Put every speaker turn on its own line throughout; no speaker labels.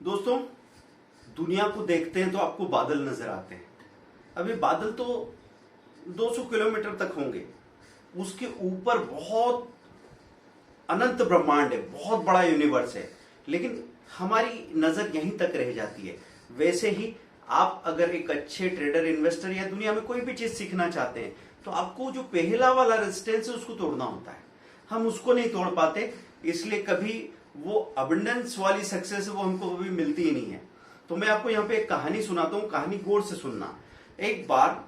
दोस्तों, दुनिया को देखते हैं तो आपको बादल नजर आते हैं। अभी बादल तो 200 किलोमीटर तक होंगे, उसके ऊपर बहुत अनंत ब्रह्मांड है, बहुत बड़ा यूनिवर्स है, लेकिन हमारी नजर यहीं तक रह जाती है। वैसे ही आप अगर एक अच्छे ट्रेडर, इन्वेस्टर या दुनिया में कोई भी चीज सीखना चाहते हैं तो आपको जो पहला वाला रेजिस्टेंस है उसको तोड़ना होता है। हम उसको नहीं तोड़ पाते, इसलिए कभी वो अबंडेंस वाली सक्सेस है वो हमको कभी मिलती ही नहीं है। तो मैं आपको यहाँ पे एक कहानी सुनाता हूँ, कहानी गौर से सुनना। एक बार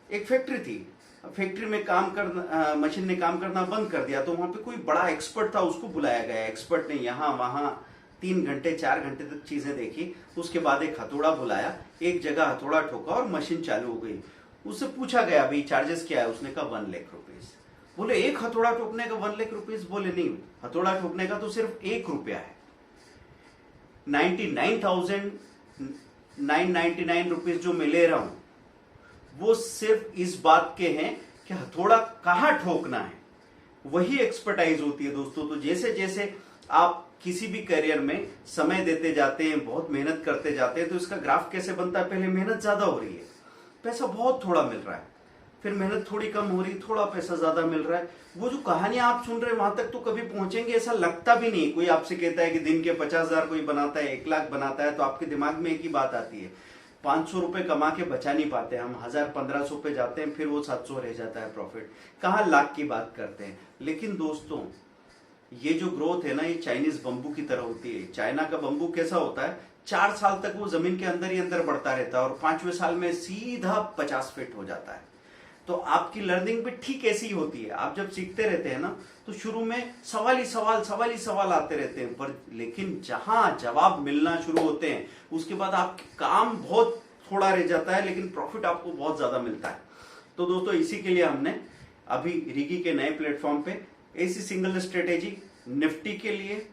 एक फैक्ट्री थी, फैक्ट्री में काम करना, मशीन ने काम करना बंद कर दिया, तो वहां पे कोई बड़ा एक्सपर्ट था, उसको बुलाया गया। एक्सपर्ट ने यहाँ वहां 3 घंटे 4 घंटे तक चीजें देखी। उसके बाद एक हथौड़ा बुलाया, एक जगह हथौड़ा ठोका और मशीन चालू हो गई। उससे पूछा गया भाई चार्जेस क्या है? उसने कहा 1 लाख रुपीज। बोले एक हथौड़ा ठोकने का 1 लाख रुपीज? बोले नहीं, हथौड़ा ठोकने का तो सिर्फ 1 रुपया है। 99,999 रुपीज जो मैं ले रहा हूं वो सिर्फ इस बात के हैं कि हथौड़ा कहां ठोकना है। वही एक्सपर्टाइज होती है दोस्तों। तो जैसे जैसे आप किसी भी करियर में समय देते जाते हैं, बहुत मेहनत करते जाते हैं, तो इसका ग्राफ कैसे बनता है? पहले मेहनत ज्यादा हो रही है, पैसा बहुत थोड़ा मिल रहा है, फिर मेहनत थोड़ी कम हो रही, थोड़ा पैसा ज्यादा मिल रहा है। वो जो कहानियां आप सुन रहे हैं वहां तक तो कभी पहुंचेंगे ऐसा लगता भी नहीं। कोई आपसे कहता है कि दिन के 50,000 कोई बनाता है, 1 लाख बनाता है, तो आपके दिमाग में एक ही बात आती है, 500 रुपए कमा के बचा नहीं पाते हम, 1000-1500 पे जाते हैं, फिर वो 700 रह जाता है प्रॉफिट। कहाँ लाख की बात करते हैं। लेकिन दोस्तों, ये जो ग्रोथ है ना, ये चाइनीज बंबू की तरह होती है। चाइना का बंबू कैसा होता है? 4 साल तक वो जमीन के अंदर ही अंदर बढ़ता रहता है और 5वें साल में सीधा 50 फीट हो जाता है। तो आपकी लर्निंग भी ठीक ऐसी ही होती है। आप जब सीखते रहते हैं ना, तो शुरू में सवाल ही सवाल आते रहते हैं, पर लेकिन जहां जवाब मिलना शुरू होते हैं उसके बाद आपका काम बहुत थोड़ा रह जाता है, लेकिन प्रॉफिट आपको बहुत ज्यादा मिलता है। तो दोस्तों, इसी के लिए हमने अभी रिगी के नए प्लेटफॉर्म पे ऐसी सिंगल स्ट्रेटेजी, निफ्टी के लिए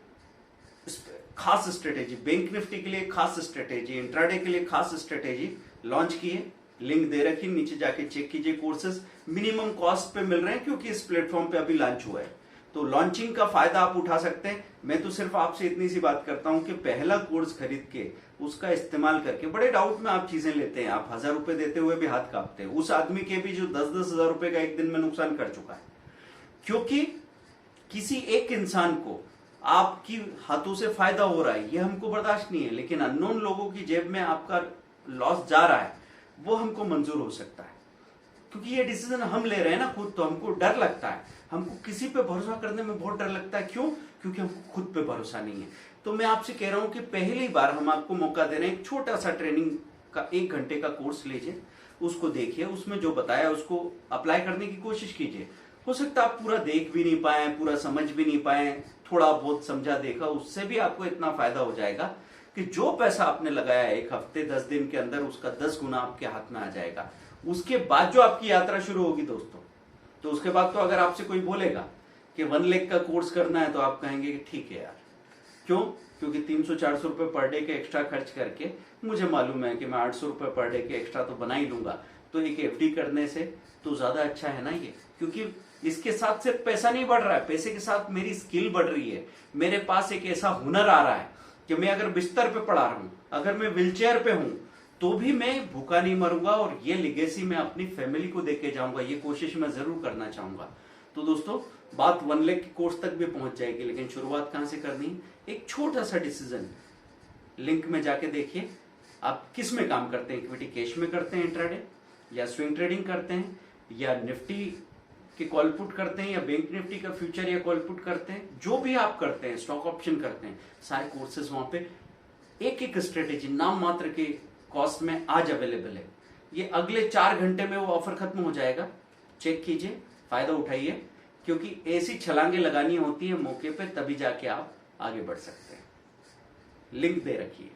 खास स्ट्रेटेजी, बैंक निफ्टी के लिए खास स्ट्रेटेजी, इंट्राडे के लिए खास स्ट्रेटेजी लॉन्च की है। लिंक दे रखी, नीचे जाके चेक कीजिए। कोर्सेज मिनिमम कॉस्ट पे मिल रहे हैं क्योंकि इस प्लेटफॉर्म पे अभी लॉन्च हुआ है, तो लॉन्चिंग का फायदा आप उठा सकते हैं। मैं तो सिर्फ आपसे इतनी सी बात करता हूं कि पहला कोर्स खरीद के उसका इस्तेमाल करके, बड़े डाउट में आप चीजें लेते हैं, आप 1000 रुपए देते हुए भी हाथ कांपते हैं। उस आदमी के भी जो 10-10 हजार रुपए का एक दिन में नुकसान कर चुका है, क्योंकि किसी एक इंसान को आपकी हाथों से फायदा हो रहा है, ये हमको बर्दाश्त नहीं है, लेकिन अननोन लोगों की जेब में आपका लॉस जा रहा है, वो हमको मंजूर हो सकता है। क्योंकि ये डिसीजन हम ले रहे हैं ना खुद, तो हमको डर लगता है, हमको किसी पे भरोसा करने में बहुत डर लगता है। क्यों? क्योंकि हमको खुद पे भरोसा नहीं है। तो मैं आपसे कह रहा हूं कि पहली बार हम आपको मौका दे रहे हैं, एक छोटा सा ट्रेनिंग का 1 घंटे का कोर्स लीजिए, उसको देखिए, उसमें जो बताया उसको अप्लाई करने की कोशिश कीजिए। हो सकता है आप पूरा देख भी नहीं पाए, पूरा समझ भी नहीं पाए, थोड़ा बहुत समझा देखा, उससे भी आपको इतना फायदा हो जाएगा कि जो पैसा आपने लगाया 1 हफ्ते 10 दिन के अंदर, उसका 10 गुना आपके हाथ में आ जाएगा। उसके बाद जो आपकी यात्रा शुरू होगी दोस्तों, तो उसके बाद तो अगर आपसे कोई बोलेगा कि 1 लाख का कोर्स करना है, तो आप कहेंगे कि ठीक है यार। क्यों? क्योंकि 300-400 रुपए पर डे के एक्स्ट्रा खर्च करके मुझे मालूम है कि मैं 800 रुपए पर डे के एक्स्ट्रा तो बना ही लूंगा, तो एक एफडी करने से तो ज्यादा अच्छा है ना ये। क्योंकि इसके साथ सिर्फ पैसा नहीं बढ़ रहा है, पैसे के साथ मेरी स्किल बढ़ रही है, मेरे पास एक ऐसा हुनर आ रहा है कि मैं अगर बिस्तर पे पड़ा रहूं, अगर मैं व्हीलचेयर पे हूं, तो भी मैं भूखा नहीं मरूंगा, और ये लिगेसी मैं अपनी फैमिली को देके जाऊंगा। ये कोशिश मैं जरूर करना चाहूंगा। तो दोस्तों, बात 1 लाख के कोर्स तक भी पहुंच जाएगी, लेकिन शुरुआत कहां से करनी है? एक छोटा सा डिसीजन, लिंक में जाके देखिए आप किस में काम करते हैं। इक्विटी कैश में करते हैं इंट्राडे, या स्विंग ट्रेडिंग करते हैं, या निफ्टी के कॉल पुट करते हैं, या बैंक निफ्टी का फ्यूचर या कॉल पुट करते हैं, जो भी आप करते हैं, स्टॉक ऑप्शन करते हैं, सारे कोर्सेज वहां पे एक एक स्ट्रेटेजी नाम मात्र के कॉस्ट में आज अवेलेबल है। ये अगले 4 घंटे में वो ऑफर खत्म हो जाएगा। चेक कीजिए, फायदा उठाइए, क्योंकि ऐसी छलांगे लगानी होती है मौके पे, तभी जाके आप आगे बढ़ सकते हैं। लिंक दे रखिए।